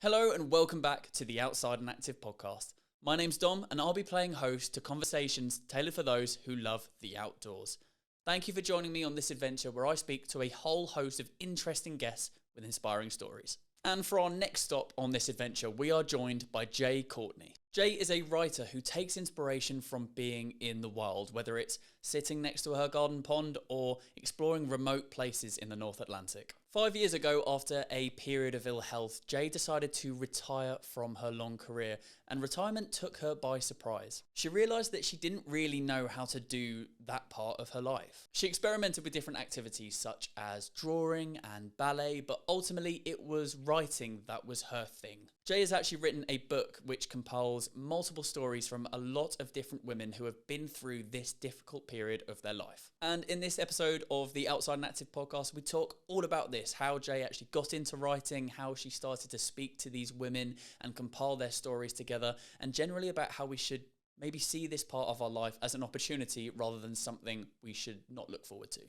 Hello and welcome back to the Outside and Active podcast. My name's Dom and I'll be playing host to conversations tailored for those who love the outdoors. Thank you for joining me on this adventure where I speak to a whole host of interesting guests with inspiring stories. And for our next stop on this adventure, we are joined by Jay Courtney. Jay is a writer who takes inspiration from being in the wild, whether it's sitting next to her garden pond or exploring remote places in the North Atlantic. 5 years ago, after a period of ill health, Jay decided to retire from her long career, and retirement took her by surprise. She realised that she didn't really know how to do that part of her life. She experimented with different activities such as drawing and ballet, but ultimately it was writing that was her thing. Jay has actually written a book which compiles multiple stories from a lot of different women who have been through this difficult period of their life. And in this episode of the Outside and Active podcast, we talk all about this, how Jay actually got into writing, how she started to speak to these women and compile their stories together, and generally about how we should maybe see this part of our life as an opportunity rather than something we should not look forward to.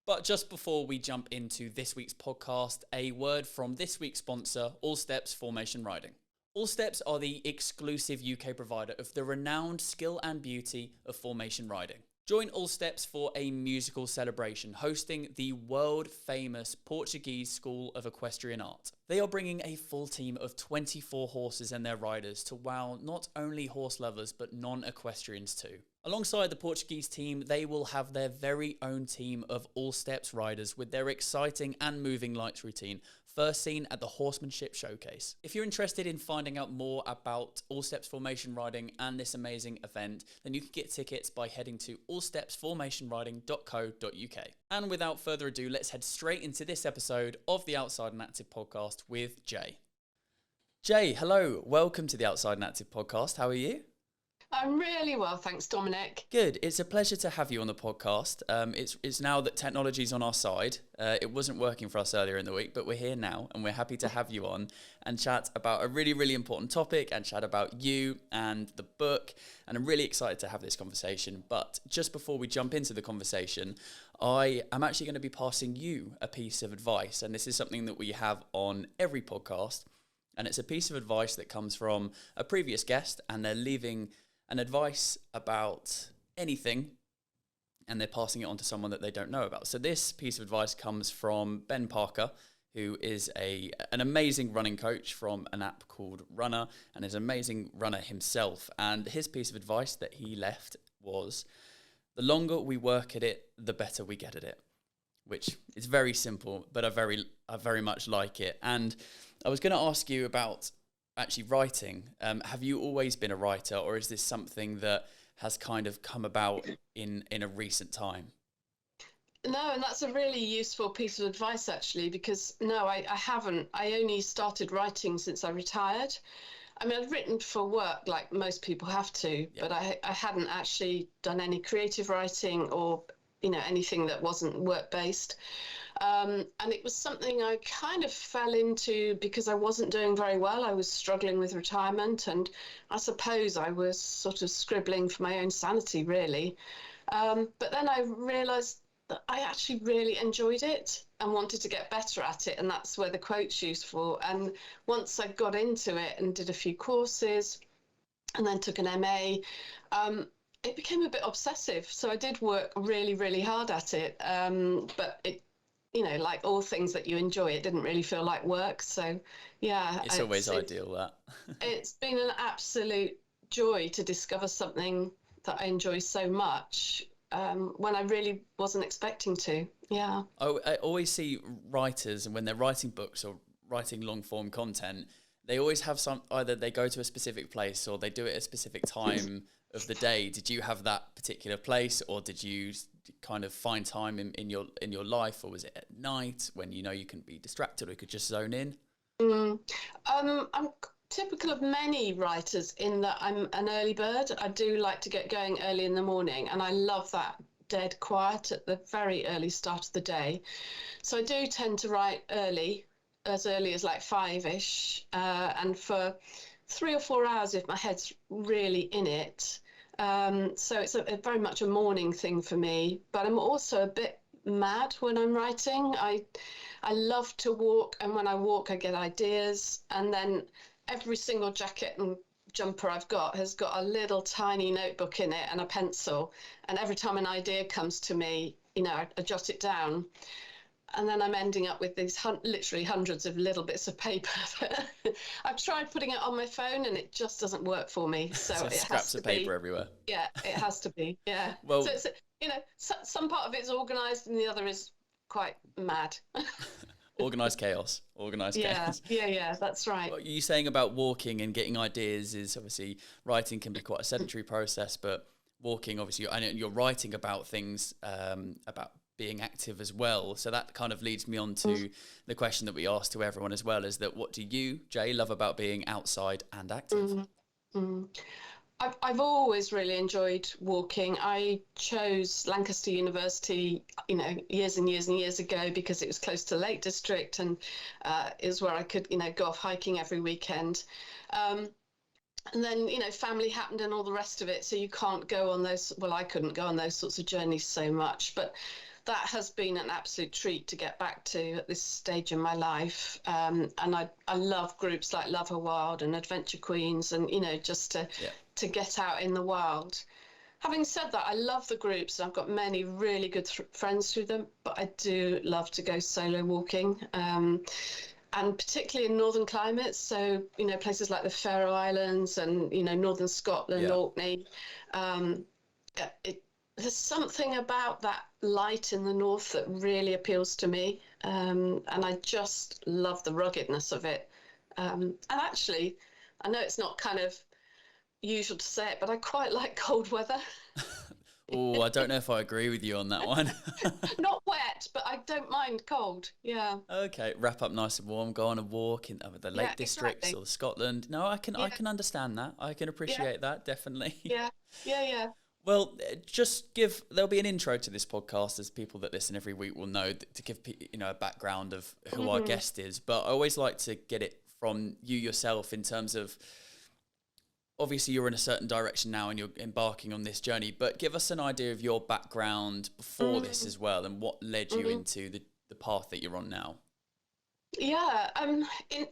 But just before we jump into this week's podcast, a word from this week's sponsor, All Steps Formation Riding. All Steps are the exclusive UK provider of the renowned skill and beauty of formation riding. Join All Steps for a musical celebration hosting the world-famous Portuguese School of Equestrian Art. They are bringing a full team of 24 horses and their riders to wow not only horse lovers but non-equestrians too. Alongside the Portuguese team, they will have their very own team of All Steps riders with their exciting and moving lights routine, first seen at the Horsemanship Showcase. If you're interested in finding out more about All Steps Formation Riding and this amazing event, then you can get tickets by heading to allstepsformationriding.co.uk. And without further ado, let's head straight into this episode of the Outside and Active podcast with Jay. Jay, hello. Welcome to the Outside and Active podcast. How are you? I'm really well, thanks, Dominic. Good. It's a pleasure to have you on the podcast. It's now that technology's on our side. It wasn't working for us earlier in the week, but we're here now, and we're happy to have you on and chat about a really, really important topic and chat about you and the book. And I'm really excited to have this conversation. But just before we jump into the conversation, I am actually going to be passing you a piece of advice. And this is something that we have on every podcast. And it's a piece of advice that comes from a previous guest, and they're leaving an advice about anything, and they're passing it on to someone that they don't know about. So this piece of advice comes from Ben Parker, who is an amazing running coach from an app called Runner, and is an amazing runner himself. And his piece of advice that he left was, the longer we work at it, the better we get at it, which is very simple, but I very much like it. And I was going to ask you about actually writing. Have you always been a writer, or is this something that has kind of come about in a recent time? No, and that's a really useful piece of advice, actually, because no, I haven't. I only started writing since I retired. I mean, I've written for work like most people have to, but I hadn't actually done any creative writing or, anything that wasn't work-based. And it was something I kind of fell into because I wasn't doing very well. I was struggling with retirement, and I suppose I was sort of scribbling for my own sanity, really. But then I realised that I actually really enjoyed it and wanted to get better at it, and that's where the quote's useful. And once I got into it and did a few courses and then took an MA, it became a bit obsessive. So I did work really, really hard at it, but it, like all things that you enjoy, it didn't really feel like work. So, yeah. It's always ideal, that. It's been an absolute joy to discover something that I enjoy so much when I really wasn't expecting to. Yeah. I always see writers, and when they're writing books or writing long-form content, they always have either they go to a specific place or they do it at a specific time of the day. Did you have that particular place, or did you kind of find time in your life, or was it at night when you couldn't be distracted or you could just zone in? I'm typical of many writers in that I'm an early bird. I do like to get going early in the morning, and I love that dead quiet at the very early start of the day. So I do tend to write early as like 5-ish, and for 3 or 4 hours if my head's really in it. So it's very much a morning thing for me, but I'm also a bit mad when I'm writing. I love to walk, and when I walk, I get ideas. And then every single jacket and jumper I've got has got a little tiny notebook in it and a pencil. And every time an idea comes to me, I jot it down. And then I'm ending up with these literally hundreds of little bits of paper. I've tried putting it on my phone and it just doesn't work for me. So So it scraps has of to paper be. everywhere. Yeah, it has to be. Yeah. Well, So it's, some part of it's organized and the other is quite mad. organized chaos. Organized Yeah, chaos. yeah, that's right. What you saying about walking and getting ideas is obviously writing can be quite a sedentary process, but walking, obviously, I know you're writing about things, about being active as well. So that kind of leads me on to the question that we ask to everyone as well, is that what do you, Jay, love about being outside and active? Mm. I've always really enjoyed walking. I chose Lancaster University, years and years and years ago because it was close to Lake District and is where I could, go off hiking every weekend. And then, family happened and all the rest of it. So you can't go on those, well, I couldn't go on those sorts of journeys so much. But that has been an absolute treat to get back to at this stage in my life. And I love groups like Love Her Wild and Adventure Queens and, just to get out in the wild. Having said that, I love the groups. I've got many really good friends through them, but I do love to go solo walking. And particularly in northern climates, so places like the Faroe Islands and northern Scotland, Orkney. There's something about that light in the north that really appeals to me, and I just love the ruggedness of it. And actually, I know it's not kind of usual to say it, but I quite like cold weather. Oh, I don't know if I agree with you on that one. Not wet, but I don't mind cold. Yeah. Okay, wrap up nice and warm, go on a walk in the Lake Districts exactly. or Scotland. No, I can understand that. I can appreciate that, definitely. Yeah. Well, there'll be an intro to this podcast, as people that listen every week will know, to give a background of who our guest is. But I always like to get it from you yourself in terms of, obviously you're in a certain direction now and you're embarking on this journey, but give us an idea of your background before this as well and what led you into the path that you're on now. Yeah,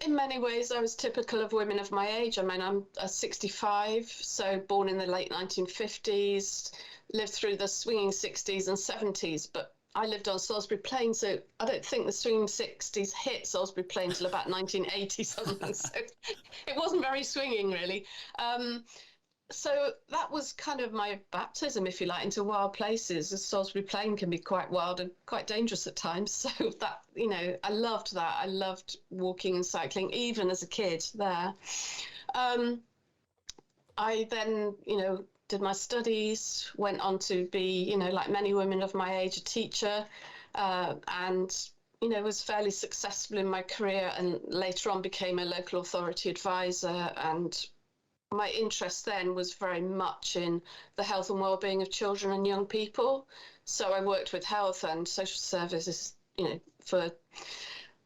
in many ways, I was typical of women of my age. I mean, I'm 65, so born in the late 1950s, lived through the swinging 60s and 70s, but I lived on Salisbury Plain, so I don't think the swinging 60s hit Salisbury Plain till about 1980 something, so it wasn't very swinging, really. So that was kind of my baptism, if you like, into wild places. Salisbury Plain can be quite wild and quite dangerous at times. So that, I loved that. I loved walking and cycling, even as a kid there. I then, did my studies, went on to be, like many women of my age, a teacher, and was fairly successful in my career, and later on became a local authority advisor. And my interest then was very much in the health and well-being of children and young people. So I worked with health and social services, for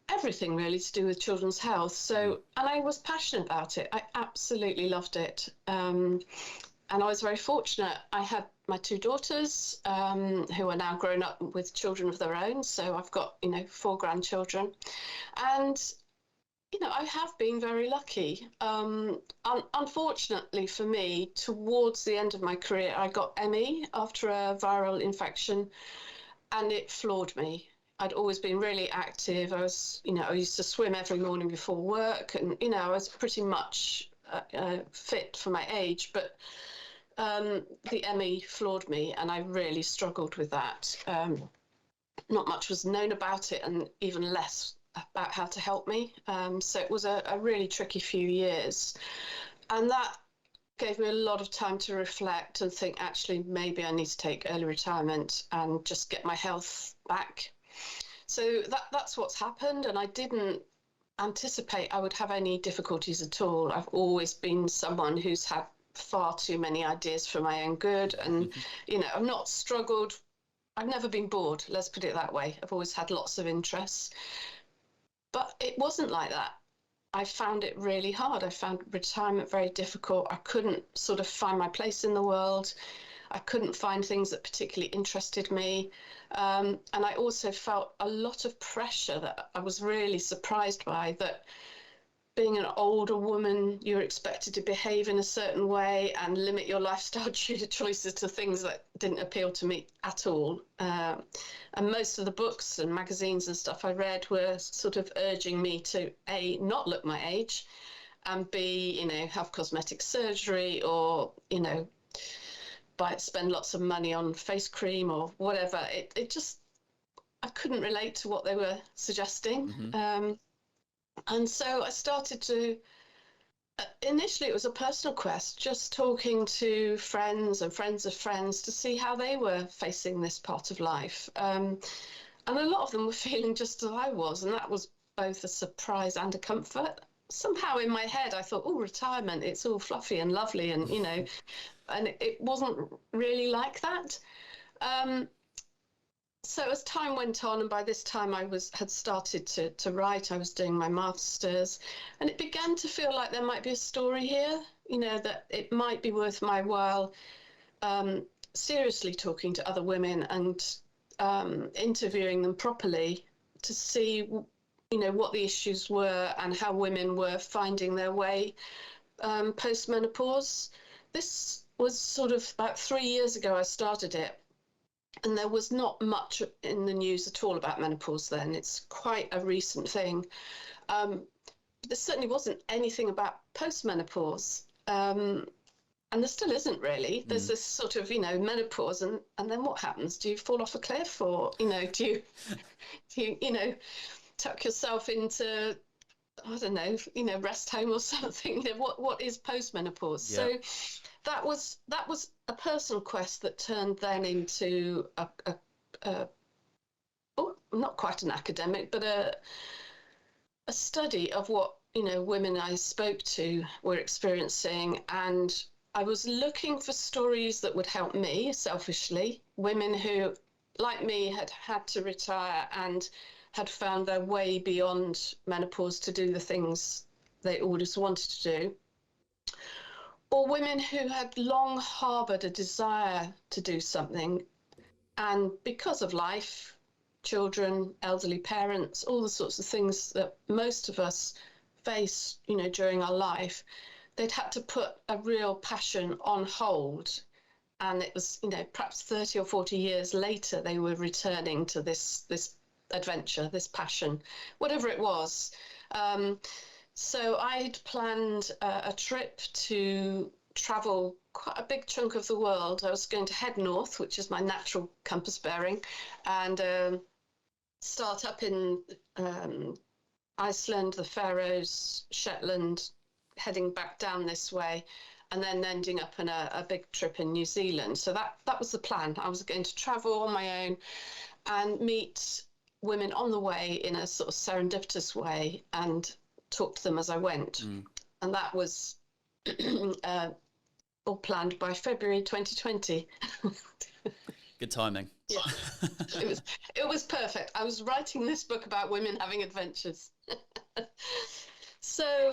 everything really to do with children's health. So, and I was passionate about it. I absolutely loved it. And I was very fortunate. I had my two daughters who are now grown up with children of their own. So I've got, 4 grandchildren. And I have been very lucky. Unfortunately for me, towards the end of my career, I got ME after a viral infection, and it floored me. I'd always been really active. I was, I used to swim every morning before work, and, I was pretty much fit for my age, but the ME floored me, and I really struggled with that. Not much was known about it, and even less about how to help me. So it was a really tricky few years. And that gave me a lot of time to reflect and think, actually, maybe I need to take early retirement and just get my health back. So that's what's happened. And I didn't anticipate I would have any difficulties at all. I've always been someone who's had far too many ideas for my own good. And, I've not struggled. I've never been bored, let's put it that way. I've always had lots of interests. But it wasn't like that. I found it really hard. I found retirement very difficult. I couldn't sort of find my place in the world. I couldn't find things that particularly interested me. And I also felt a lot of pressure that I was really surprised by, that being an older woman, you're expected to behave in a certain way and limit your lifestyle choices to things that didn't appeal to me at all. And most of the books and magazines and stuff I read were sort of urging me to, A, not look my age, and B, have cosmetic surgery, or, spend lots of money on face cream or whatever. It just, I couldn't relate to what they were suggesting. Mm-hmm. And so I started to, initially it was a personal quest, just talking to friends and friends of friends to see how they were facing this part of life. And a lot of them were feeling just as I was, and that was both a surprise and a comfort. Somehow in my head, I thought, oh, retirement, it's all fluffy and lovely, and, and it wasn't really like that. So as time went on, and by this time I had started to write, I was doing my master's, and it began to feel like there might be a story here, that it might be worth my while seriously talking to other women and interviewing them properly to see, what the issues were and how women were finding their way post-menopause. This was sort of about 3 years ago I started it. And there was not much in the news at all about menopause then. It's quite a recent thing. But there certainly wasn't anything about postmenopause. And there still isn't really. There's this sort of, menopause, and then what happens? Do you fall off a cliff, or, do you tuck yourself into, I don't know, rest home or something? What is postmenopause? Yeah. So that was a personal quest that turned then into not quite an academic, but a study of what women I spoke to were experiencing. And I was looking for stories that would help me, selfishly, women who, like me, had had to retire and had found their way beyond menopause to do the things they always wanted to do, or women who had long harboured a desire to do something, and because of life, children, elderly parents, all the sorts of things that most of us face, during our life, they'd had to put a real passion on hold. And it was, perhaps 30 or 40 years later, they were returning to this adventure, this passion, whatever it was. So I'd planned a trip to travel quite a big chunk of the world. I was going to head north, which is my natural compass bearing, and start up in Iceland, the Faroes, Shetland, heading back down this way, and then ending up in a big trip in New Zealand. So that was the plan. I was going to travel on my own and meet women on the way in a sort of serendipitous way and talk to them as I went. And that was all planned by February 2020. Good timing. Yeah, it was perfect. I was writing this book about women having adventures. So,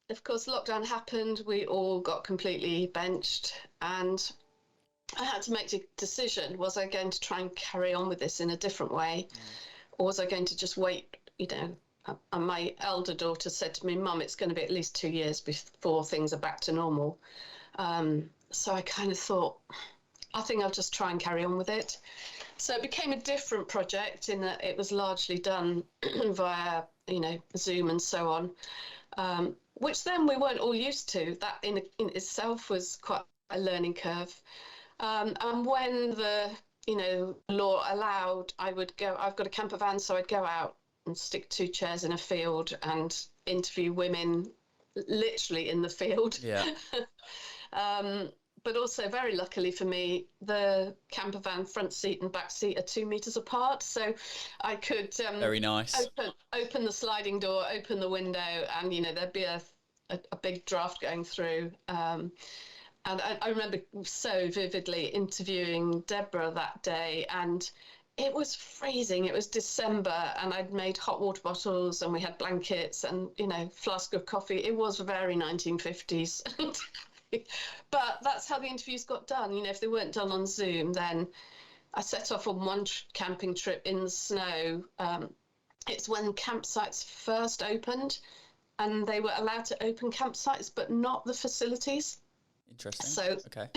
of course, lockdown happened. We all got completely benched, and I had to make a decision. Was I going to try and carry on with this in a different way, or was I going to just wait, And my elder daughter said to me, Mum, it's going to be at least 2 years before things are back to normal. So I kind of thought, I think I'll just try and carry on with it. So it became a different project in that it was largely done via, Zoom and so on, which then we weren't all used to. That in itself was quite a learning curve. And when the, law allowed, I would go, I've got a camper van, so I'd go out and stick 2 chairs in a field and interview women literally in the field. Yeah. But also, very luckily for me, the camper van front seat and back seat are 2 meters apart, so I could very nice open the sliding door, open the window, and there'd be a big draft going through. And I remember so vividly interviewing Deborah that day, and it was freezing. It was December, and I'd made hot water bottles, and we had blankets and, flask of coffee. It was very 1950s. But that's how the interviews got done. You know, if they weren't done on Zoom, then I set off on one camping trip in the snow. It's when campsites first opened, and they were allowed to open campsites, but not the facilities. Interesting. So, okay.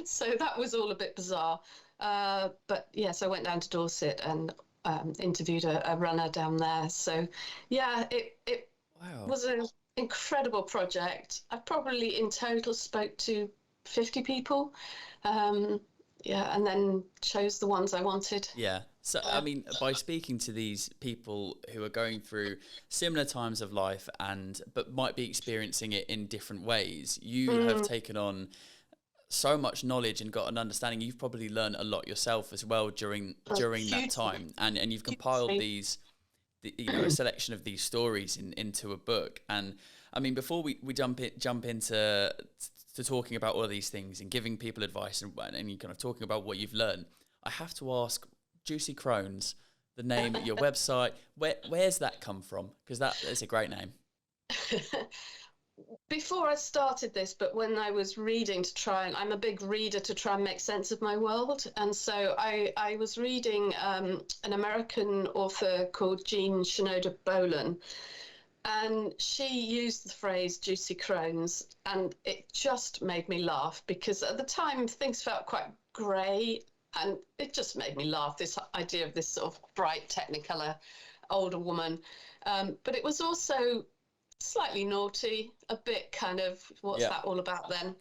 So that was all a bit bizarre. But yes, I went down to Dorset and interviewed a runner down there. So yeah, it Wow. was an incredible project. I probably in total spoke to 50 people. Yeah, and then chose the ones I wanted. Yeah. So, I mean, by speaking to these people who are going through similar times of life but might be experiencing it in different ways, you have taken on so much knowledge and got an understanding. You've probably learned a lot yourself as well during that time, and you've compiled a selection of these stories into a book. And I mean, before we jump into talking about all of these things and giving people advice and you kind of talking about what you've learned, I have to ask, Juicy Crones, the name, your website, where's that come from? Because that is a great name. Before I started this, but when I was reading I'm a big reader to try and make sense of my world. And so I was reading an American author called Jean Shinoda Bolen, and she used the phrase Juicy Crones, and it just made me laugh because at the time things felt quite grey, and it just made me laugh, this idea of this sort of bright Technicolor older woman. But it was also slightly naughty, a bit kind of, what's that all about then?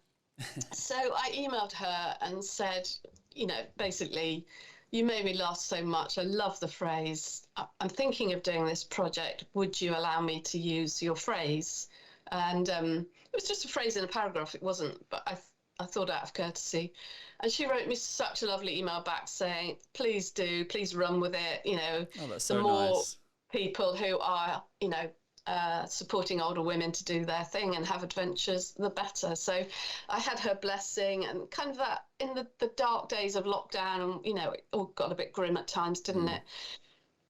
So I emailed her and said, you know, basically, you made me laugh so much. I love the phrase. I'm thinking of doing this project. Would you allow me to use your phrase? And it was just a phrase in a paragraph. It wasn't, but I thought out of courtesy. And she wrote me such a lovely email back saying, please do, please run with it. You know, that's the so more nice. People who are, you know, supporting older women to do their thing and have adventures, the better. So I had her blessing, and kind of that in the dark days of lockdown, and you know, it all got a bit grim at times, didn't it?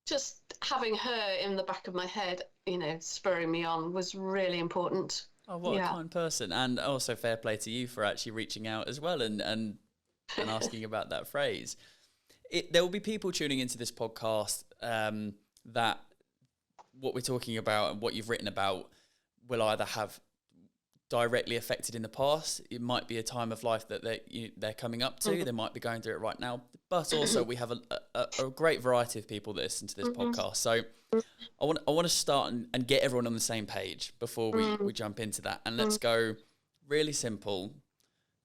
Just having her in the back of my head, you know, spurring me on was really important. Oh, what a kind person. And also fair play to you for actually reaching out as well and asking about that phrase. There will be people tuning into this podcast that what we're talking about and what you've written about will either have directly affected in the past. It might be a time of life that they're coming up to. They might be going through it right now. But also we have a great variety of people that listen to this podcast. So I want to start and get everyone on the same page before we jump into that. And let's go really simple,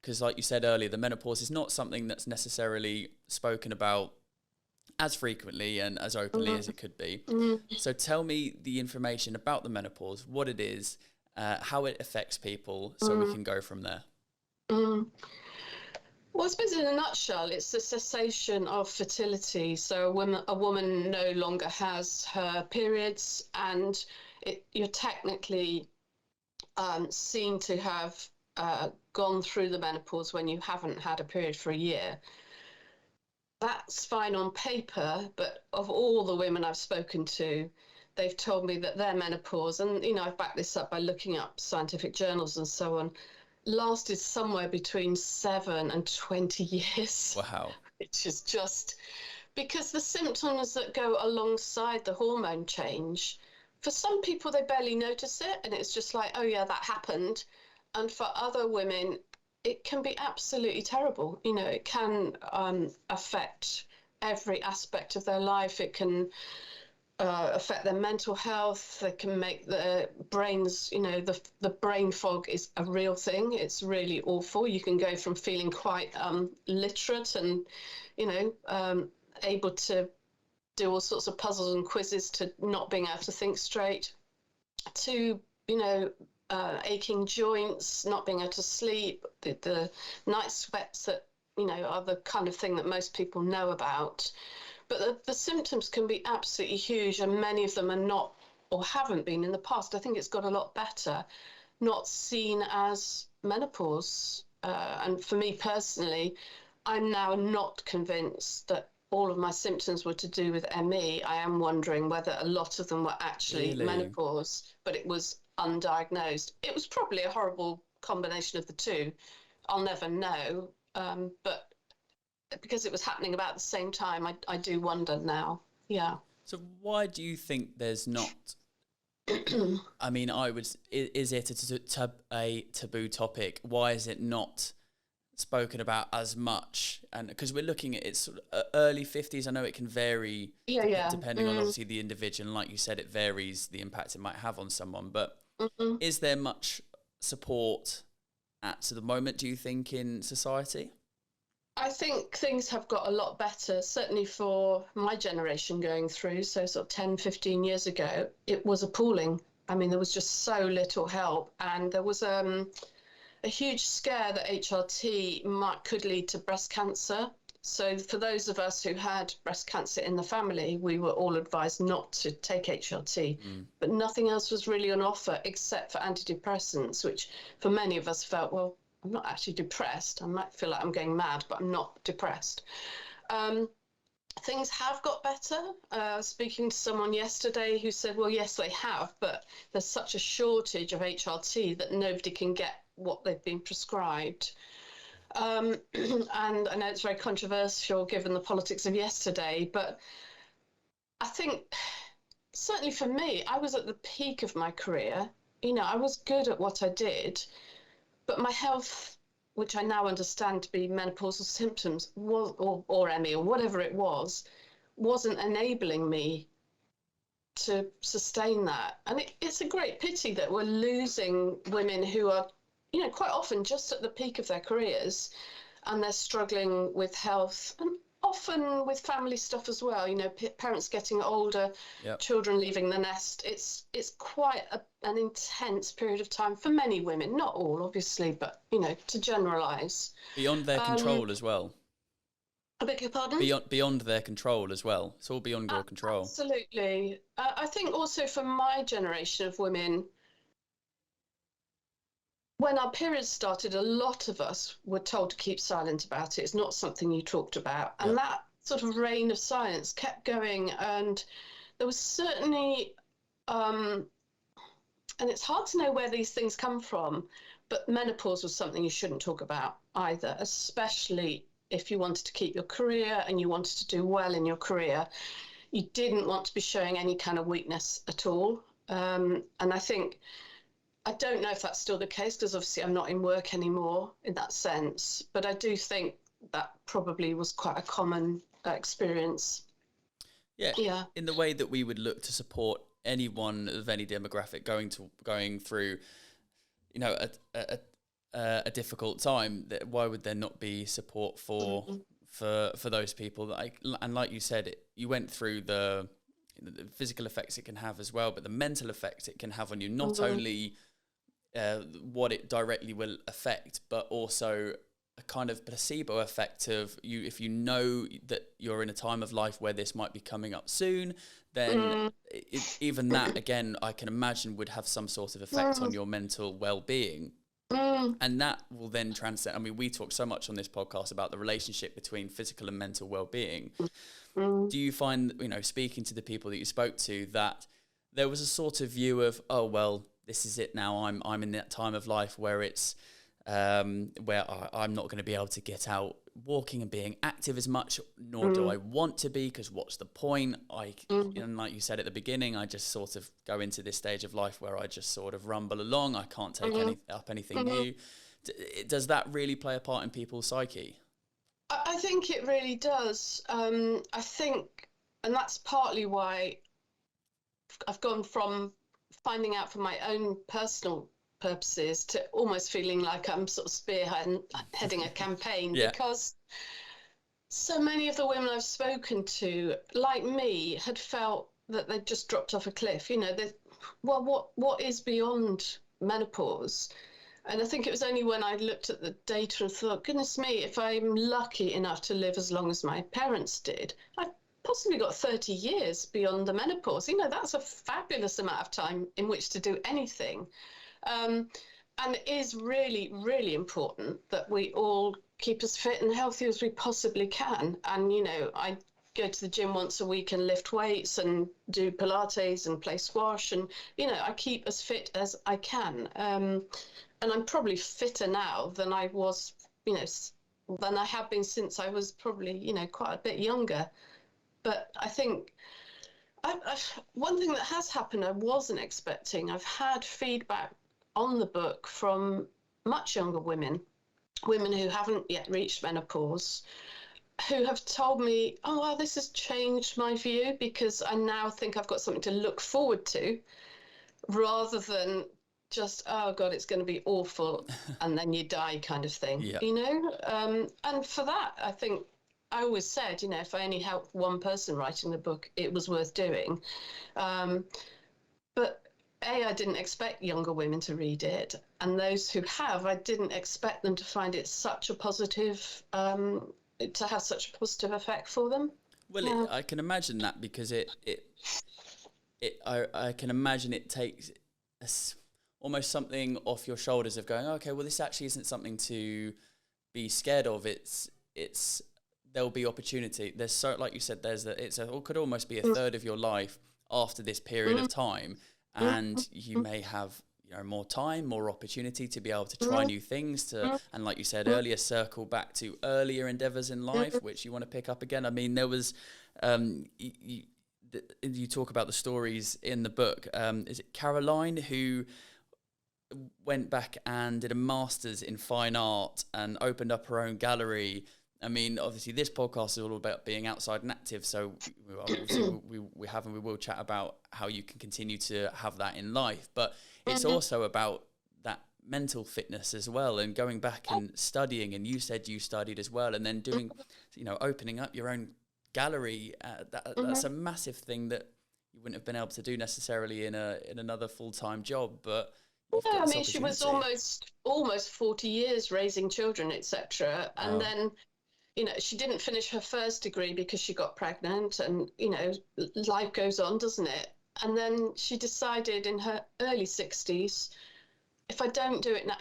because like you said earlier, the menopause is not something that's necessarily spoken about as frequently and as openly as it could be. So tell me the information about the menopause, what it is, how it affects people, so we can go from there. Well, I suppose in a nutshell, it's the cessation of fertility. So a woman no longer has her periods, and you're technically seen to have gone through the menopause when you haven't had a period for a year. That's fine on paper, but of all the women I've spoken to, they've told me that their menopause, and you know, I've backed this up by looking up scientific journals and so on, lasted somewhere between 7 and 20 years. Wow. Which is just because the symptoms that go alongside the hormone change, for some people they barely notice it, and it's just like, oh yeah, that happened. And for other women, it can be absolutely terrible. You know, it can affect every aspect of their life. It can affect their mental health. They can make their brains, you know, the brain fog is a real thing. It's really awful. You can go from feeling quite literate and, you know, able to do all sorts of puzzles and quizzes to not being able to think straight, to, you know, aching joints, not being able to sleep, the night sweats that, you know, are the kind of thing that most people know about. But the symptoms can be absolutely huge, and many of them are not, or haven't been in the past. I think it's got a lot better, not seen as menopause. And for me personally, I'm now not convinced that all of my symptoms were to do with ME. I am wondering whether a lot of them were actually menopause, but it was undiagnosed. It was probably a horrible combination of the two. I'll never know. But because it was happening about the same time, I do wonder now. Yeah. So why do you think there's not? I mean, is it a taboo topic? Why is it not spoken about as much? And because we're looking at its sort of early 50s, I know it can vary depending on obviously the individual. And like you said, it varies the impact it might have on someone. But is there much support at the moment, do you think, in society? I think things have got a lot better, certainly for my generation going through. So sort of 10, 15 years ago, it was appalling. I mean, there was just so little help. And there was a huge scare that HRT could lead to breast cancer. So for those of us who had breast cancer in the family, we were all advised not to take HRT. But nothing else was really on offer except for antidepressants, which for many of us felt, well, I'm not actually depressed. I might feel like I'm going mad, but I'm not depressed. Things have got better. I was speaking to someone yesterday who said, well, yes, they have, but there's such a shortage of HRT that nobody can get what they've been prescribed. And I know it's very controversial given the politics of yesterday, but I think certainly for me, I was at the peak of my career. You know, I was good at what I did. But my health, which I now understand to be menopausal symptoms, or ME, or whatever it was, wasn't enabling me to sustain that. And it's a great pity that we're losing women who are, you know, quite often just at the peak of their careers, and they're struggling with health and often with family stuff as well. You know, parents getting older, children leaving the nest. It's quite an intense period of time for many women, not all, obviously, but, you know, to generalise. Beyond their control as well. I beg your pardon? Beyond their control as well. It's all beyond your control. Absolutely. I think also for my generation of women, when our periods started, a lot of us were told to keep silent about it. It's not something you talked about. And that sort of reign of silence kept going. And there was certainly, and it's hard to know where these things come from, but menopause was something you shouldn't talk about either, especially if you wanted to keep your career and you wanted to do well in your career. You didn't want to be showing any kind of weakness at all. And I don't know if that's still the case, because obviously I'm not in work anymore in that sense, but I do think that probably was quite a common experience. Yeah. In the way that we would look to support anyone of any demographic going through, you know, a difficult time, why would there not be support for those people? And like you said, you went through the physical effects it can have as well, but the mental effect it can have on you, not only what it directly will affect, but also a kind of placebo effect of you. If you know that you're in a time of life where this might be coming up soon, then even that, again, I can imagine would have some sort of effect on your mental well-being. And that will then transcend. I mean, we talk so much on this podcast about the relationship between physical and mental well-being. Do you find, you know, speaking to the people that you spoke to, that there was a sort of view of, oh, well, this is it now. I'm in that time of life where it's where I'm not going to be able to get out walking and being active as much, nor do I want to be, because what's the point? And like you said at the beginning, I just sort of go into this stage of life where I just sort of rumble along. I can't take anything new. Does that really play a part in people's psyche? I think it really does. I think, and that's partly why I've gone from finding out for my own personal purposes to almost feeling like I'm sort of spearheading a campaign, because so many of the women I've spoken to, like me, had felt that they'd just dropped off a cliff. You know, what is beyond menopause? And I think it was only when I looked at the data and thought, goodness me, if I'm lucky enough to live as long as my parents did, I've possibly got 30 years beyond the menopause. You know, that's a fabulous amount of time in which to do anything. And it is really, really important that we all keep as fit and healthy as we possibly can. And, you know, I go to the gym once a week and lift weights and do Pilates and play squash. And, I keep as fit as I can. And I'm probably fitter now than I was, than I have been since I was probably, quite a bit younger. But I think one thing that has happened I wasn't expecting, I've had feedback on the book from much younger women who haven't yet reached menopause, who have told me, oh, well, this has changed my view because I now think I've got something to look forward to rather than just, oh, God, it's going to be awful and then you die kind of thing, And for that, I think I always said, if I only helped one person writing the book, it was worth doing. But I didn't expect younger women to read it. And those who have, I didn't expect them to find it such a positive to have such a positive effect for them. Well, I can imagine that because I can imagine it takes almost something off your shoulders of going, okay, well, this actually isn't something to be scared of. It's there'll be opportunity. There's so, like you said, it could almost be a third of your life after this period of time, and you may have more time, more opportunity to be able to try new things, and like you said earlier, circle back to earlier endeavors in life which you want to pick up again. I mean, there was you talk about the stories in the book. Is it Caroline who went back and did a master's in fine art and opened up her own gallery? I mean, obviously this podcast is all about being outside and active, so we will chat about how you can continue to have that in life, but it's also about that mental fitness as well, and going back and studying. And you said you studied as well, and then doing, opening up your own gallery. That's a massive thing that you wouldn't have been able to do necessarily in another full-time job. But I mean, she was almost 40 years raising children, etc., and then. She didn't finish her first degree because she got pregnant, and, life goes on, doesn't it? And then she decided in her early 60s, if I don't do it now,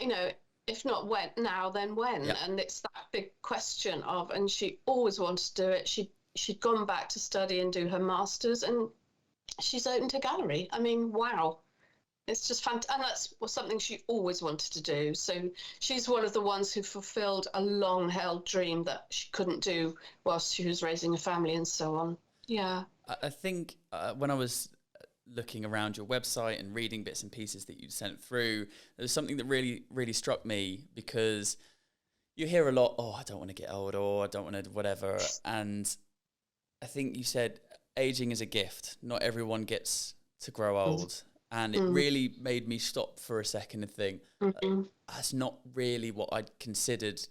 if not when, now, then when? Yeah. And it's that big question of, and she always wanted to do it. She'd gone back to study and do her master's, and she's opened a gallery. I mean, wow. It's just fantastic. And that's something she always wanted to do. So she's one of the ones who fulfilled a long-held dream that she couldn't do whilst she was raising a family and so on. Yeah. I think when I was looking around your website and reading bits and pieces that you sent through, there was something that really, really struck me, because you hear a lot, oh, I don't want to get old, or I don't want to whatever. And I think you said aging is a gift. Not everyone gets to grow old. And it really made me stop for a second and think, that's not really what I'd considered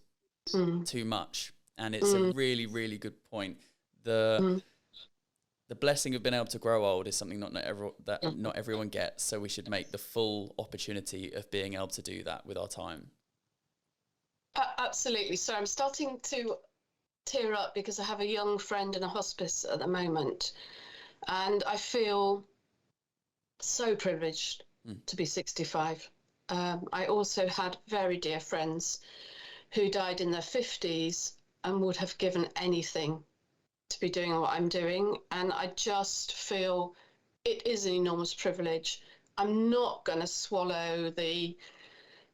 too much. And it's a really, really good point. The blessing of being able to grow old is something not everyone gets. So we should make the full opportunity of being able to do that with our time. Absolutely. So I'm starting to tear up because I have a young friend in a hospice at the moment. And I feel so privileged to be 65. I also had very dear friends who died in their 50s and would have given anything to be doing what I'm doing. And I just feel it is an enormous privilege. I'm not going to swallow the,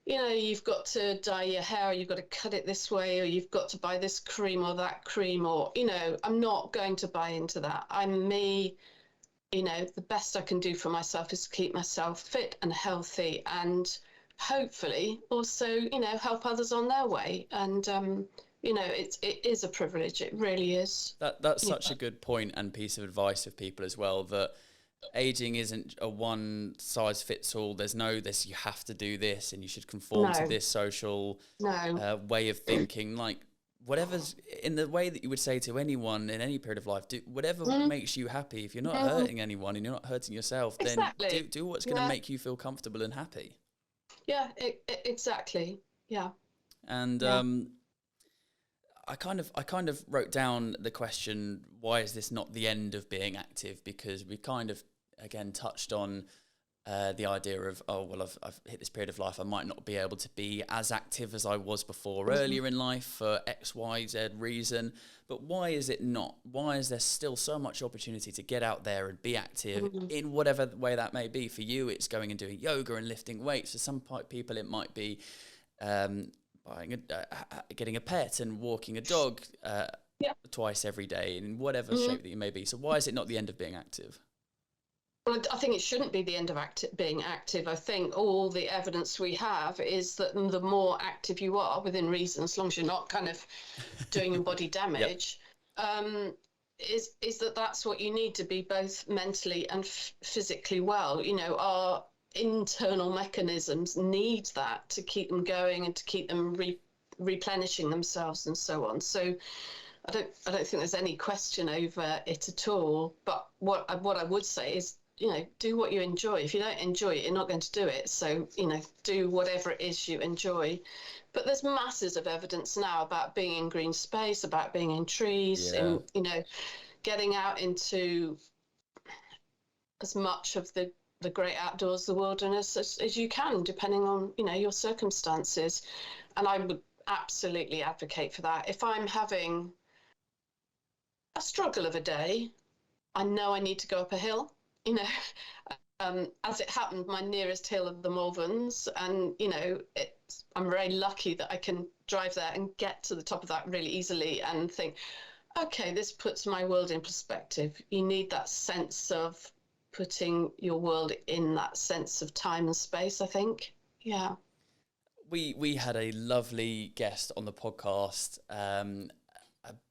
you've got to dye your hair, or you've got to cut it this way, or you've got to buy this cream or that cream, or, I'm not going to buy into that. I'm me. The best I can do for myself is keep myself fit and healthy, and hopefully also, help others on their way. And, it is a privilege. It really is. That's such a good point and piece of advice for people as well, that aging isn't a one size fits all. There's no this, you have to do this and you should conform to this social way of thinking. Like, whatever's in the way that you would say to anyone in any period of life, do whatever makes you happy. If you're not hurting anyone and you're not hurting yourself, then do what's going to make you feel comfortable and happy. Yeah, exactly. Yeah. And I kind of wrote down the question, why is this not the end of being active? Because we kind of, again, touched on the idea of, oh, well, I've hit this period of life, I might not be able to be as active as I was before earlier in life for X, Y, Z reason. But why is it not? Why is there still so much opportunity to get out there and be active in whatever way that may be? For you, it's going and doing yoga and lifting weights. For some people, it might be getting a pet and walking a dog twice every day in whatever shape that you may be. So why is it not the end of being active? Well, I think it shouldn't be the end of being active. I think all the evidence we have is that the more active you are, within reason, as long as you're not kind of doing your body damage, is that's what you need to be both mentally and physically well. You know, our internal mechanisms need that to keep them going and to keep them replenishing themselves and so on. So I don't think there's any question over it at all. But what I would say is, you know, do what you enjoy. If you don't enjoy it, you're not going to do it. So, you know, do whatever it is you enjoy. But there's masses of evidence now about being in green space, about being in trees, in, you know, getting out into as much of the great outdoors, the wilderness, as you can, depending on, you know, your circumstances. And I would absolutely advocate for that. If I'm having a struggle of a day, I know I need to go up a hill. You know, as it happened, my nearest hill are the Malverns, and, you know, I'm very lucky that I can drive there and get to the top of that really easily and think, okay, this puts my world in perspective. You need that sense of putting your world in that sense of time and space, I think. Yeah. We had a lovely guest on the podcast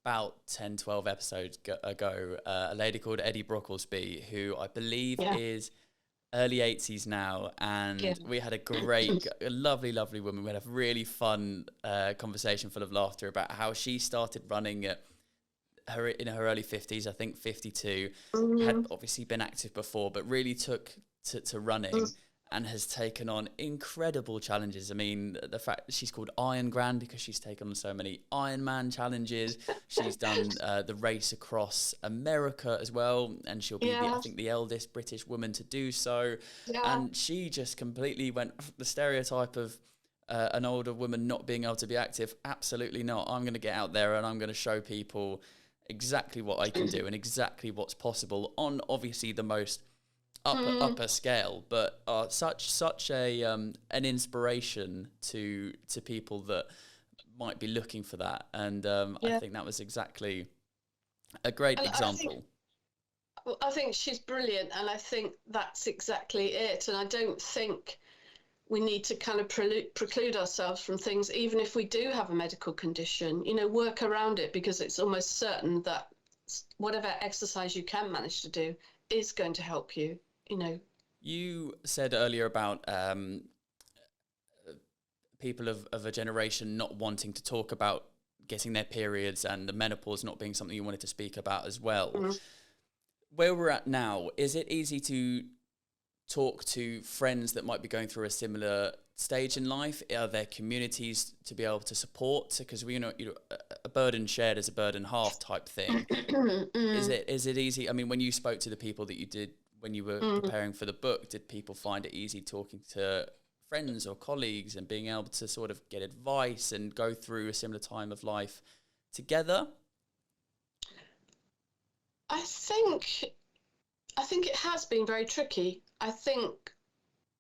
about 10, 12 episodes ago, a lady called Eddie Brocklesby, who I believe is early 80s now. And we had a lovely woman. We had a really fun conversation full of laughter about how she started running in her early 50s, I think 52, had obviously been active before, but really took to running and has taken on incredible challenges. I mean, the fact that she's called Iron Grand because she's taken on so many Ironman challenges. She's done the race across America as well, and she'll be, I think, the eldest British woman to do so. And she just completely went the stereotype of an older woman not being able to be active. Absolutely not. I'm going to get out there and I'm going to show people exactly what I can do and exactly what's possible on obviously the most upper scale, but such a an inspiration to people that might be looking for that. And I think that was exactly a great example. I think she's brilliant, and I think that's exactly it. And I don't think we need to kind of preclude ourselves from things, even if we do have a medical condition, you know, work around it, because it's almost certain that whatever exercise you can manage to do is going to help you, you know. You said earlier about people of a generation not wanting to talk about getting their periods and the menopause not being something you wanted to speak about as well. Where we're at now, is it easy to talk to friends that might be going through a similar stage in life? Are there communities to be able to support? Because we know, a burden shared is a burden half type thing. Is it easy? I mean, when you spoke to the people that you did when you were preparing for the book, did people find it easy talking to friends or colleagues and being able to sort of get advice and go through a similar time of life together? I think it has been very tricky. I think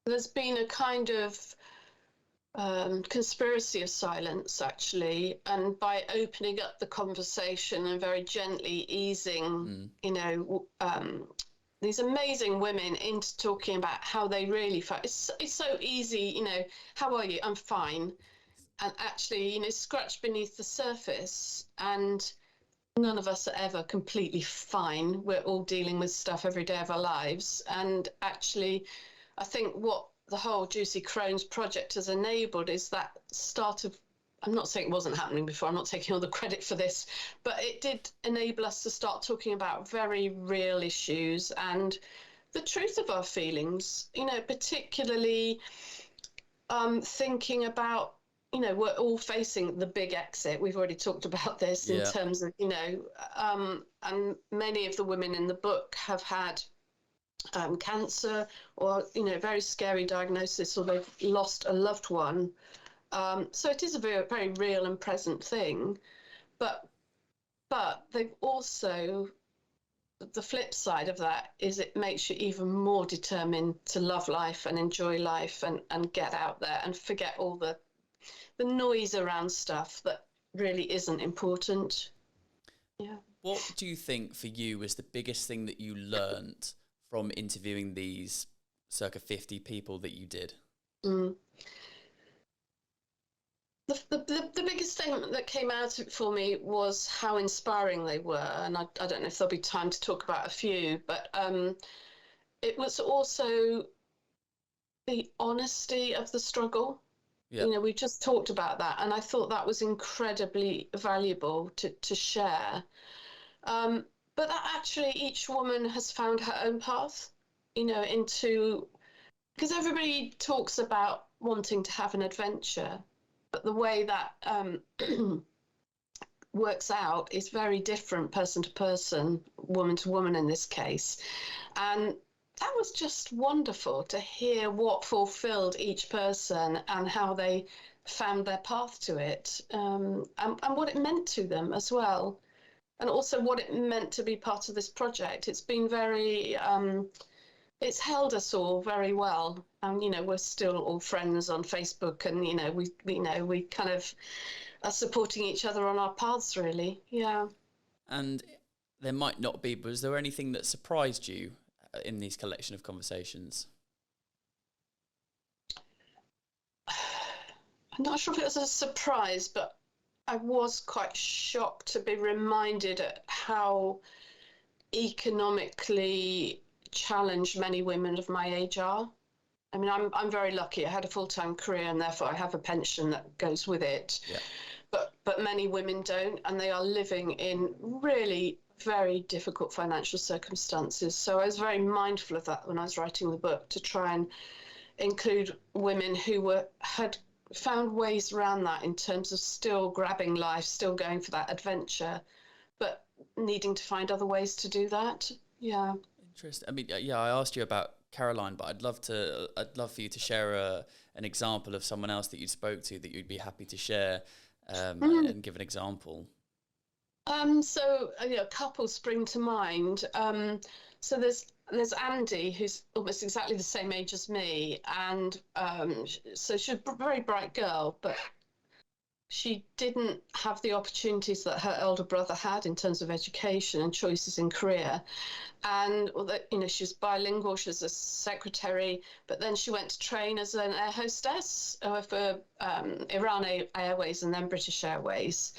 there's been a kind of conspiracy of silence, actually, and by opening up the conversation and very gently easing, you know, these amazing women into talking about how they really felt. It's so easy, you know, how are you? I'm fine. And actually, you know, scratch beneath the surface, and none of us are ever completely fine. We're all dealing with stuff every day of our lives. And actually, I think what the whole Juicy Crones project has enabled is that start of, I'm not saying it wasn't happening before, I'm not taking all the credit for this, but it did enable us to start talking about very real issues and the truth of our feelings, you know, particularly thinking about, you know, we're all facing the big exit. We've already talked about this in terms of, you know, and many of the women in the book have had cancer, or very scary diagnosis, or they've lost a loved one. So it is a very, very real and present thing. But they've also, the flip side of that is it makes you even more determined to love life and enjoy life, and get out there and forget all the noise around stuff that really isn't important. Yeah. What do you think for you was the biggest thing that you learnt from interviewing these circa 50 people that you did? Mm. The biggest thing that came out of it for me was how inspiring they were. And I don't know if there'll be time to talk about a few, but it was also the honesty of the struggle. Yeah. We just talked about that, and I thought that was incredibly valuable to share. But that actually each woman has found her own path, because everybody talks about wanting to have an adventure, but the way that works out is very different, person to person, woman to woman in this case. And that was just wonderful to hear what fulfilled each person and how they found their path to it, and what it meant to them as well. And also what it meant to be part of this project. It's been very, it's held us all very well. And, we're still all friends on Facebook, and, we kind of are supporting each other on our paths, really. Yeah. And there might not be, but was there anything that surprised you in these collection of conversations? I'm not sure if it was a surprise, but I was quite shocked to be reminded at how economically challenged many women of my age are. I mean, I'm very lucky. I had a full-time career, and therefore I have a pension that goes with it. Yeah. But many women don't, and they are living in really very difficult financial circumstances. So I was very mindful of that when I was writing the book, to try and include women who had found ways around that, in terms of still grabbing life, still going for that adventure, but needing to find other ways to do that. Yeah. Interesting. I mean, yeah, I asked you about Caroline, but I'd love for you to share an example of someone else that you spoke to that you'd be happy to share, and give an example. So a couple spring to mind. So there's Andy, who's almost exactly the same age as me, and so she's a very bright girl, but she didn't have the opportunities that her elder brother had in terms of education and choices in career. And she was bilingual, she was a secretary, but then she went to train as an air hostess for Iran Airways and then British Airways.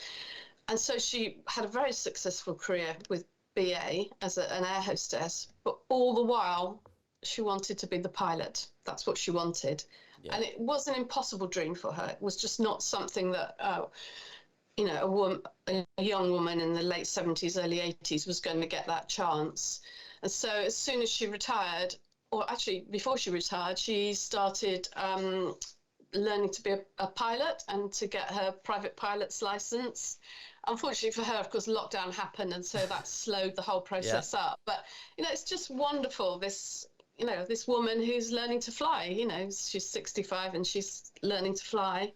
And so she had a very successful career with BA as an air hostess, but all the while she wanted to be the pilot. That's what she wanted. Yeah. And it was an impossible dream for her. It was just not something that, a young woman in the late 70s, early 80s was going to get that chance. And so as soon as she retired, or actually before she retired, she started learning to be a pilot and to get her private pilot's license. Unfortunately for her, of course, lockdown happened, and so that slowed the whole process up. But, it's just wonderful, this woman who's learning to fly. She's 65 and she's learning to fly.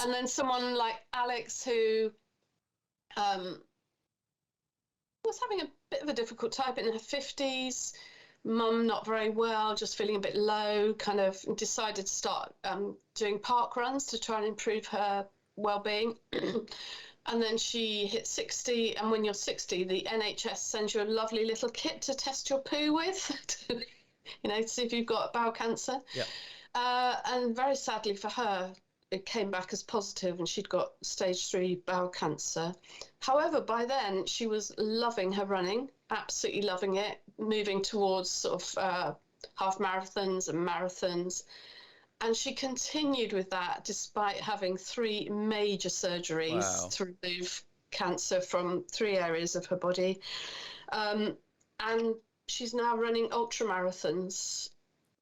And then someone like Alex, who was having a bit of a difficult time in her 50s, mum not very well, just feeling a bit low, kind of decided to start doing park runs to try and improve her well-being. And then she hit 60, and when you're 60, the NHS sends you a lovely little kit to test your poo with, to see if you've got bowel cancer. Yeah. And very sadly for her, it came back as positive, and she'd got stage 3 bowel cancer. However, by then she was loving her running, absolutely loving it, moving towards sort of half marathons and marathons. And she continued with that despite having 3 major surgeries to remove cancer from 3 areas of her body. And she's now running ultra marathons.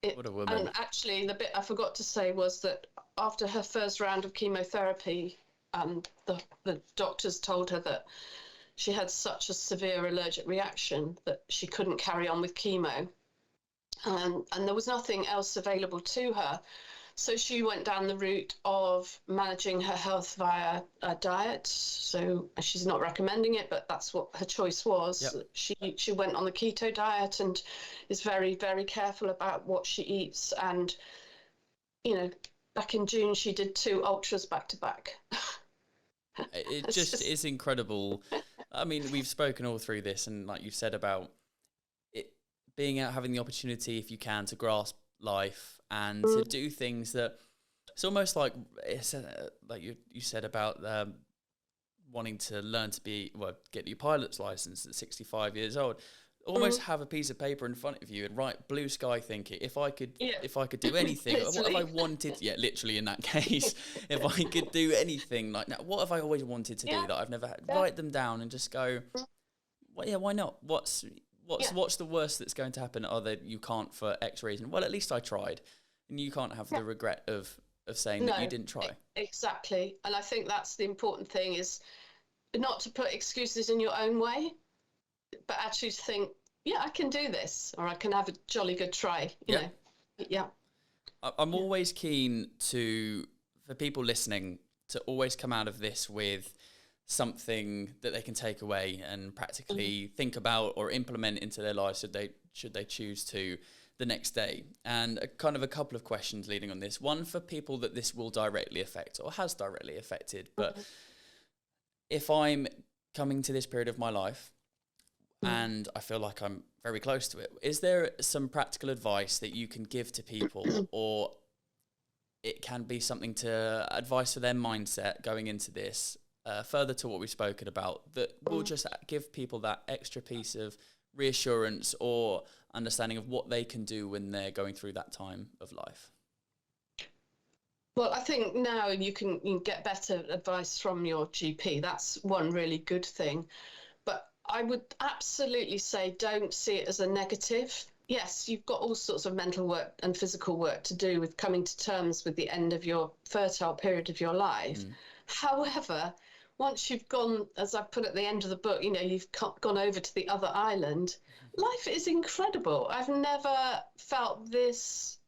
What a woman. And actually, the bit I forgot to say was that after her first round of chemotherapy, the doctors told her that she had such a severe allergic reaction that she couldn't carry on with chemo. and there was nothing else available to her. So she went down the route of managing her health via a diet. So she's not recommending it, but that's what her choice was. Yep. She went on the keto diet and is very, very careful about what she eats. And, back in June, she did 2 ultras back to back. It just is incredible. I mean, we've spoken all through this, and like you said about it being out, having the opportunity, if you can, to grasp life and to do things that it's almost like like you said about wanting to learn to get your pilot's license at 65 years old. Almost have a piece of paper in front of you and write blue sky thinking, if I could do anything, what have I wanted? Yeah, literally in that case, if I could do anything like that, what have I always wanted to do that I've never had? Write them down and just go, well, why not? What's the worst that's going to happen? Oh, that you can't for X reason. Well, at least I tried. And you can't have the regret of saying that you didn't try. Exactly. And I think that's the important thing, is not to put excuses in your own way, but actually to think, I can do this, or I can have a jolly good try, you know. Yeah. I'm always keen for people listening to always come out of this with something that they can take away and practically think about or implement into their lives should they choose to the next day. And a couple of questions leading on this. One for people that this will directly affect or has directly affected. But if I'm coming to this period of my life and I feel like I'm very close to it, is there some practical advice that you can give to people, or it can be something to advice for their mindset going into this, further to what we've spoken about, that will just give people that extra piece of reassurance or understanding of what they can do when they're going through that time of life? Well, I think now you can get better advice from your GP. That's one really good thing. But I would absolutely say don't see it as a negative. Yes, you've got all sorts of mental work and physical work to do with coming to terms with the end of your fertile period of your life. However, once you've gone, as I put at the end of the book, you've gone over to the other island, life is incredible. I've never felt this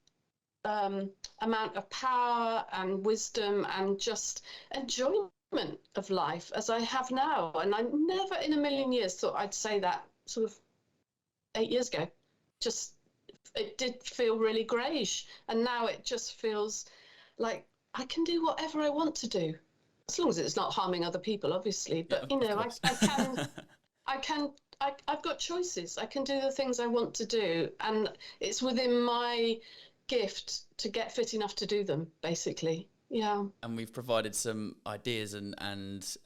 amount of power and wisdom and just enjoyment of life as I have now. And I never in a million years thought I'd say that sort of 8 years ago. Just, it did feel really greyish. And now it just feels like I can do whatever I want to do. As long as it's not harming other people, obviously. But, I've got choices. I can do the things I want to do. And it's within my gift to get fit enough to do them, basically. Yeah. And we've provided some ideas and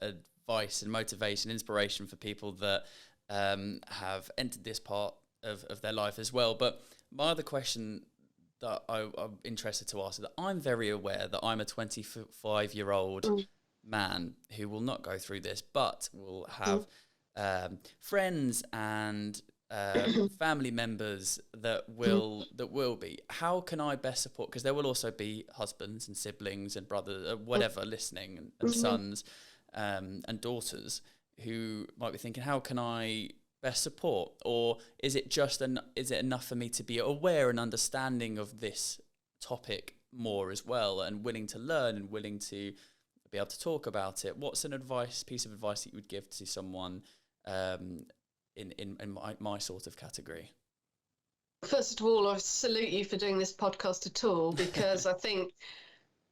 advice and motivation, inspiration for people that have entered this part of their life as well. But my other question that I'm interested to ask is that I'm very aware that I'm a 25-year-old man who will not go through this, but will have friends and family members that will be. How can I best support? Because there will also be husbands and siblings and brothers, whatever, listening, and sons and daughters who might be thinking, how can I best support? Or is it enough for me to be aware and understanding of this topic more as well, and willing to learn and willing to be able to talk about it? What's an piece of advice that you would give to someone in my sort of category? First of all, I salute you for doing this podcast at all, because I think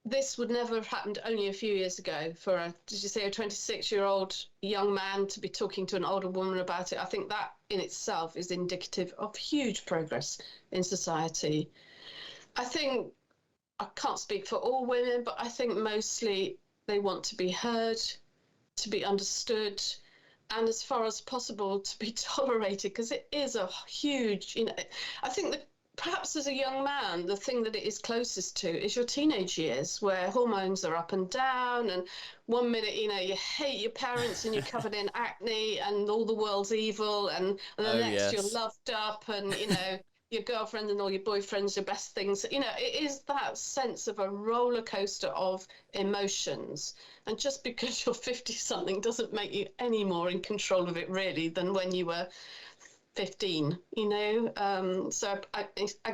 this would never have happened only a few years ago for a 26-year-old young man to be talking to an older woman about it. I think that in itself is indicative of huge progress in society. I think, I can't speak for all women, but I think mostly they want to be heard, to be understood, and as far as possible to be tolerated, because it is a huge, I think that perhaps as a young man, the thing that it is closest to is your teenage years, where hormones are up and down, and one minute, you hate your parents and you're covered in acne and all the world's evil, and the next you're loved up and, your girlfriend and all your boyfriends are best things. It is that sense of a roller coaster of emotions. And just because you're 50-something doesn't make you any more in control of it, really, than when you were 15, so I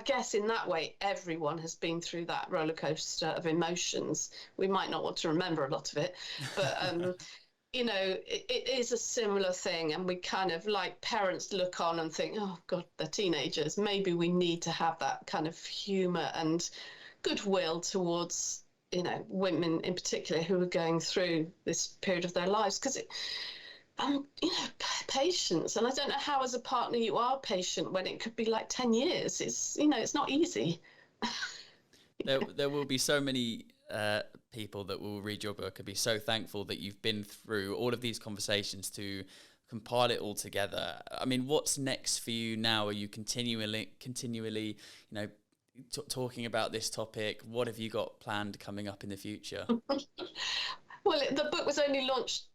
guess in that way everyone has been through that roller coaster of emotions. We might not want to remember a lot of it, but it is a similar thing, and we kind of, like parents, look on and think, oh god, they're teenagers, maybe we need to have that kind of humor and goodwill towards women in particular who are going through this period of their lives, because patience. And I don't know how as a partner you are patient when it could be like 10 years. It's not easy. There will be so many people that will read your book and be so thankful that you've been through all of these conversations to compile it all together. I mean, what's next for you now? Are you continually talking about this topic? What have you got planned coming up in the future? Well, the book was only launched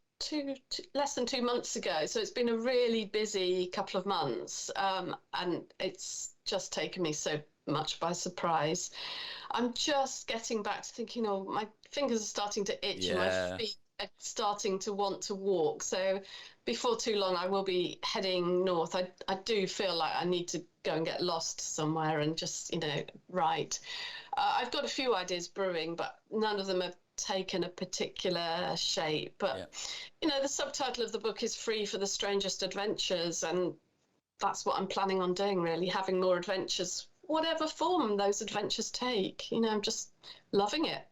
less than 2 months ago, so it's been a really busy couple of months, and it's just taken me so much by surprise. I'm just getting back to thinking, my fingers are starting to itch and my feet are starting to want to walk, so before too long I will be heading north. I do feel like I need to go and get lost somewhere and just write. I've got a few ideas brewing, but none of them have taken a particular shape. But the subtitle of the book is Free for the Strangest Adventures, and that's what I'm planning on doing, really, having more adventures, whatever form those adventures take. I'm just loving it.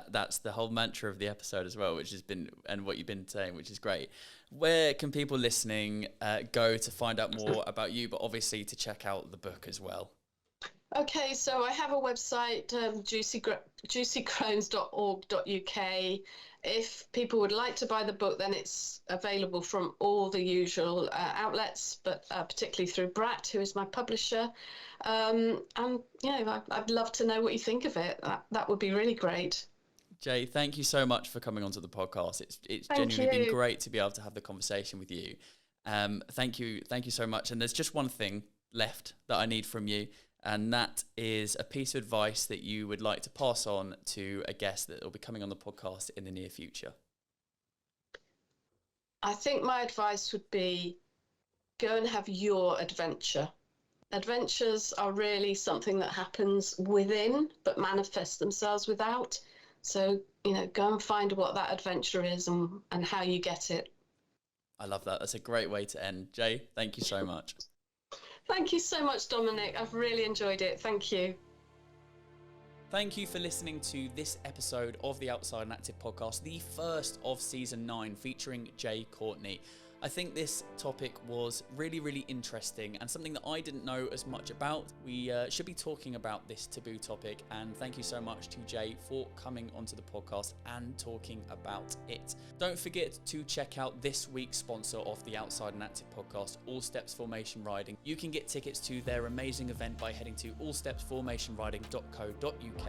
That's the whole mantra of the episode as well, which has been, and what you've been saying, which is great. Where can people listening go to find out more about you, but obviously to check out the book as well? Okay, so I have a website, juicycrones.org.uk. If people would like to buy the book, then it's available from all the usual outlets, but particularly through Brat, who is my publisher. And I'd love to know what you think of it. That would be really great. Jay, thank you so much for coming onto the podcast. It's genuinely been great to be able to have the conversation with you. Thank you so much. And there's just one thing left that I need from you, and that is a piece of advice that you would like to pass on to a guest that will be coming on the podcast in the near future. I think my advice would be, go and have your adventure. Adventures are really something that happens within, but manifest themselves without. So, go and find what that adventure is and how you get it. I love that. That's a great way to end. Jay, thank you so much. Thank you so much, Dominic. I've really enjoyed it. Thank you. Thank you for listening to this episode of the Outside and Active podcast, the first of season 9, featuring Jay Courtney. I think this topic was really, really interesting and something that I didn't know as much about. We should be talking about this taboo topic, and thank you so much to Jay for coming onto the podcast and talking about it. Don't forget to check out this week's sponsor of the Outside and Active podcast, All Steps Formation Riding. You can get tickets to their amazing event by heading to allstepsformationriding.co.uk.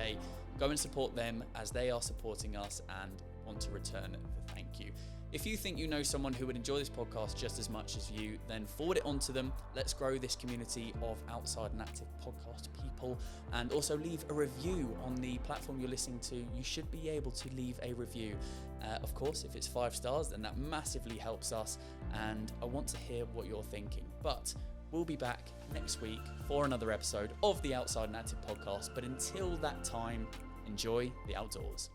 Go and support them as they are supporting us, and want to return the thank you. If you think you know someone who would enjoy this podcast just as much as you, then forward it on to them. Let's grow this community of Outside and Active podcast people, and also leave a review on the platform you're listening to. You should be able to leave a review. Of course, if it's 5 stars, then that massively helps us, and I want to hear what you're thinking. But we'll be back next week for another episode of the Outside and Active podcast. But until that time, enjoy the outdoors.